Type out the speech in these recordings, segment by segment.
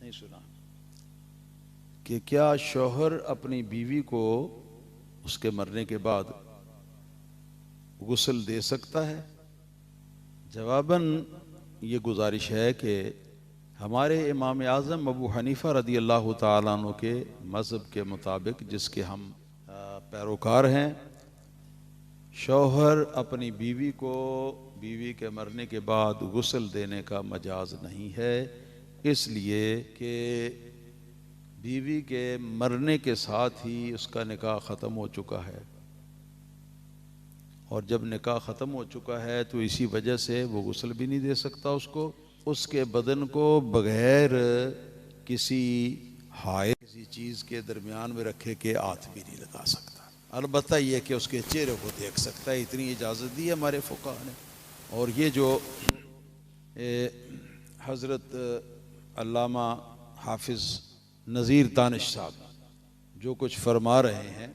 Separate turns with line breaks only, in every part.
نہیں سنا کہ کیا شوہر اپنی بیوی کو اس کے مرنے کے بعد غسل دے سکتا ہے؟ جواباً یہ گزارش ہے کہ ہمارے امام اعظم ابو حنیفہ رضی اللہ تعالیٰ عنہ کے مذہب کے مطابق، جس کے ہم پیروکار ہیں، شوہر اپنی بیوی کو بیوی کے مرنے کے بعد غسل دینے کا مجاز نہیں ہے، اس لیے کہ بیوی کے مرنے کے ساتھ ہی اس کا نکاح ختم ہو چکا ہے، اور جب نکاح ختم ہو چکا ہے تو اسی وجہ سے وہ غسل بھی نہیں دے سکتا اس کو، اس کے بدن کو بغیر کسی حائل کسی چیز کے درمیان میں رکھے کے ہاتھ بھی نہیں لگا سکتا، البتہ یہ کہ اس کے چہرے کو دیکھ سکتا ہے، اتنی اجازت دی ہے ہمارے فقہا نے۔ اور یہ جو حضرت علامہ حافظ نذیر دانش صاحب جو کچھ فرما رہے ہیں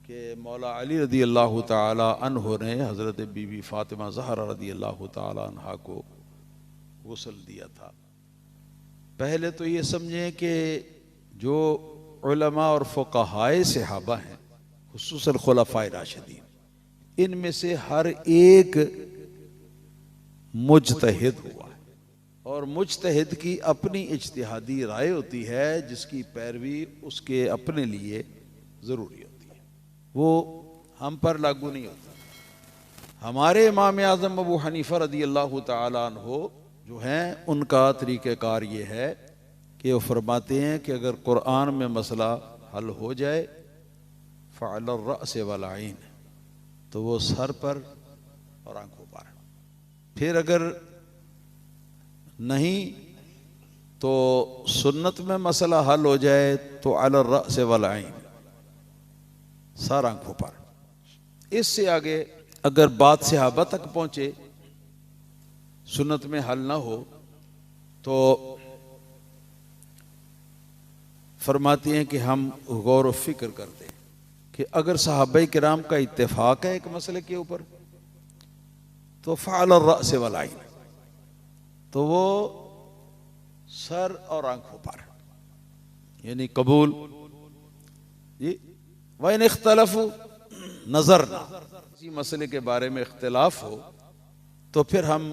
کہ مولا علی رضی اللہ تعالی عنہ نے حضرت بی بی فاطمہ زہرا رضی اللہ تعالی عنہ کو غسل دیا تھا، پہلے تو یہ سمجھیں کہ جو علماء اور فقہائے صحابہ ہیں، خصوصاً خلفائے راشدین، ان میں سے ہر ایک مجتہد ہوا ہے، اور مجتہد کی اپنی اجتہادی رائے ہوتی ہے جس کی پیروی اس کے اپنے لیے ضروری ہوتی ہے، وہ ہم پر لاگو نہیں ہوتا۔ ہمارے امام اعظم ابو حنیفہ رضی اللہ تعالیٰ عنہ جو ہیں، ان کا طریقہ کار یہ ہے کہ وہ فرماتے ہیں کہ اگر قرآن میں مسئلہ حل ہو جائے فعلی الرأس والعین، تو وہ سر پر اور آنکھوں پر، پھر اگر نہیں تو سنت میں مسئلہ حل ہو جائے تو علی الرأس والعین، سر آنکھوں پر۔ اس سے آگے اگر بات صحابہ تک پہنچے، سنت میں حل نہ ہو، تو فرماتی ہیں کہ ہم غور و فکر کرتے ہیں کہ اگر صحابہ کرام کا اتفاق ہے ایک مسئلے کے اوپر تو فعلی الرأس والعین، تو وہ سر اور آنکھوں پر، یعنی قبول جی۔ وَإِنْ اخْتَلَفُوا نَظَرْنَا، کسی مسئلے کے بارے میں اختلاف ہو تو پھر ہم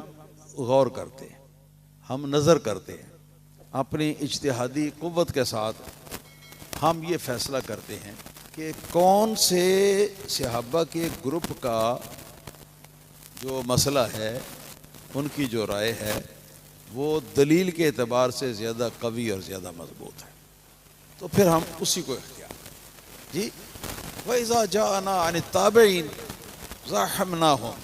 غور کرتے ہیں، ہم نظر کرتے ہیں، اپنی اجتہادی قوت کے ساتھ ہم یہ فیصلہ کرتے ہیں کہ کون سے صحابہ کے گروپ کا جو مسئلہ ہے، ان کی جو رائے ہے، وہ دلیل کے اعتبار سے زیادہ قوی اور زیادہ مضبوط ہے، تو پھر ہم اسی کو اختیار کریں جی۔ وَإِذَا جَاءَنَا عَنِ التَّابِعِينَ زَاحَمْنَاهُمْ،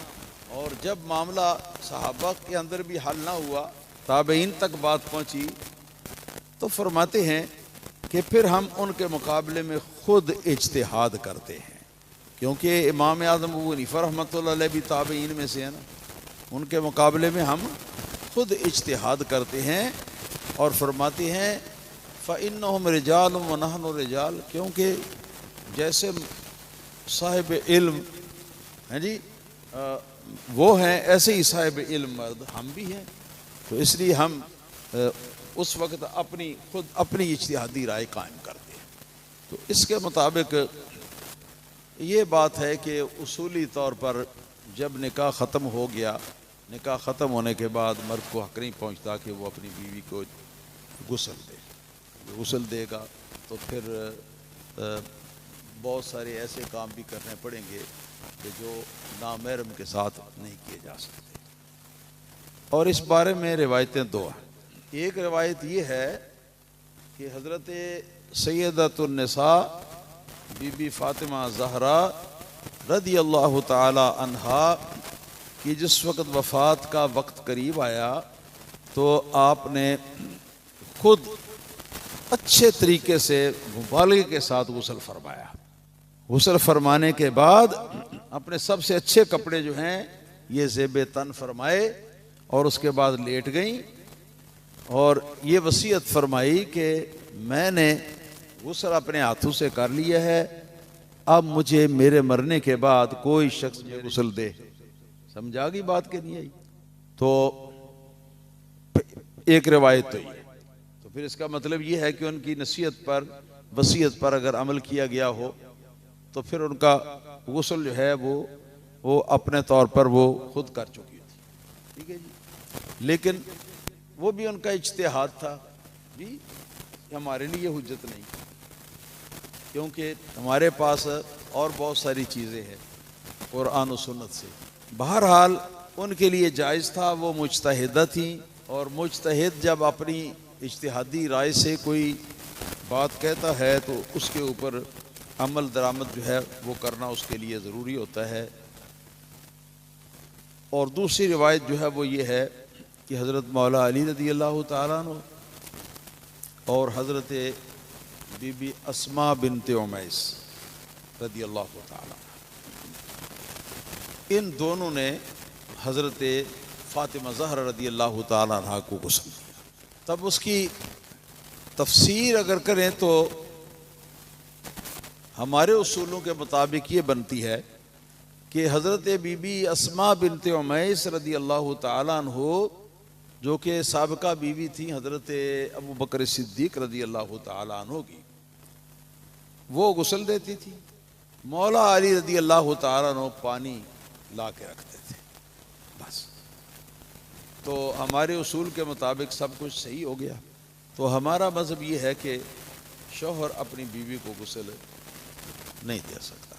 اور جب معاملہ صحابہ کے اندر بھی حل نہ ہوا، تابعین تک بات پہنچی، تو فرماتے ہیں کہ پھر ہم ان کے مقابلے میں خود اجتہاد کرتے ہیں، کیونکہ امام اعظم ابو حنیفہ رحمۃ اللہ علیہ بھی تابعین میں سے ہیں نا، ان کے مقابلے میں ہم خود اجتہاد کرتے ہیں، اور فرماتے ہیں فَإِنَّهُمْ رِجَالٌ وَنَحْنُ رِجَالٌ، کیونکہ جیسے صاحب علم ہیں جی وہ ہیں، ایسے ہی صاحب علم مرد ہم بھی ہیں، تو اس لیے ہم اس وقت خود اپنی اجتہادی رائے قائم کرتے ہیں۔ تو اس کے مطابق یہ بات ہے کہ اصولی طور پر جب نکاح ختم ہو گیا، نکاح ختم ہونے کے بعد مرد کو حق نہیں پہنچتا کہ وہ اپنی بیوی کو غسل دے، غسل دے گا تو پھر بہت سارے ایسے کام بھی کرنے پڑیں گے کہ جو نامحرم کے ساتھ نہیں کیے جا سکتے، اور اس بارے میں روایتیں دو ہیں۔ ایک روایت یہ ہے کہ حضرت سیدۃ النساء بی بی فاطمہ زہرا رضی اللہ تعالی عنہا کی جس وقت وفات کا وقت قریب آیا تو آپ نے خود اچھے طریقے سے مبالغے کے ساتھ غسل فرمایا، غسل فرمانے کے بعد اپنے سب سے اچھے کپڑے جو ہیں یہ زیب تن فرمائے، اور اس کے بعد لیٹ گئیں، اور یہ وصیت فرمائی کہ میں نے غسل اپنے ہاتھوں سے کر لیا ہے، اب مجھے میرے مرنے کے بعد کوئی شخص مجھے غسل دے۔ سمجھا گئی بات کہ نہیں آئی؟ تو ایک روایت تو یہ، تو پھر اس کا مطلب یہ ہے کہ ان کی نصیحت پر وصیت پر اگر عمل کیا گیا ہو تو پھر ان کا غسل جو ہے وہ اپنے طور پر وہ خود کر چکی تھی. ٹھیک ہے جی. لیکن وہ بھی ان کا اجتہاد تھا جی، ہمارے لیے حجت نہیں، کیونکہ ہمارے پاس اور بہت ساری چیزیں ہیں قرآن و سنت سے. بہرحال ان کے لیے جائز تھا، وہ مجتہدہ تھیں، اور مجتہد جب اپنی اجتہادی رائے سے کوئی بات کہتا ہے تو اس کے اوپر عمل درآمد جو ہے وہ کرنا اس کے لیے ضروری ہوتا ہے. اور دوسری روایت جو ہے وہ یہ ہے کہ حضرت مولا علی رضی اللہ تعالیٰ عنہ اور حضرت بی بی اسماء بنت عمیس رضی اللہ تعالیٰ عنہ، ان دونوں نے حضرت فاطمہ زہرا رضی اللہ تعالیٰ عنہ کو غسل دیا. تب اس کی تفسیر اگر کریں تو ہمارے اصولوں کے مطابق یہ بنتی ہے کہ حضرت بی بی اسماء بنت عمیس رضی اللہ تعالیٰ عنہ جو کہ سابقہ بیوی تھی حضرت ابو بکر صدیق رضی اللہ تعالیٰ عنہ کی، وہ غسل دیتی تھی. مولا علی رضی اللہ تعالیٰ عنہ پانی لا کے رکھتے تھے بس. تو ہمارے اصول کے مطابق سب کچھ صحیح ہو گیا. تو ہمارا مذہب یہ ہے کہ شوہر اپنی بیوی کو غسل نہیں دے سکتا.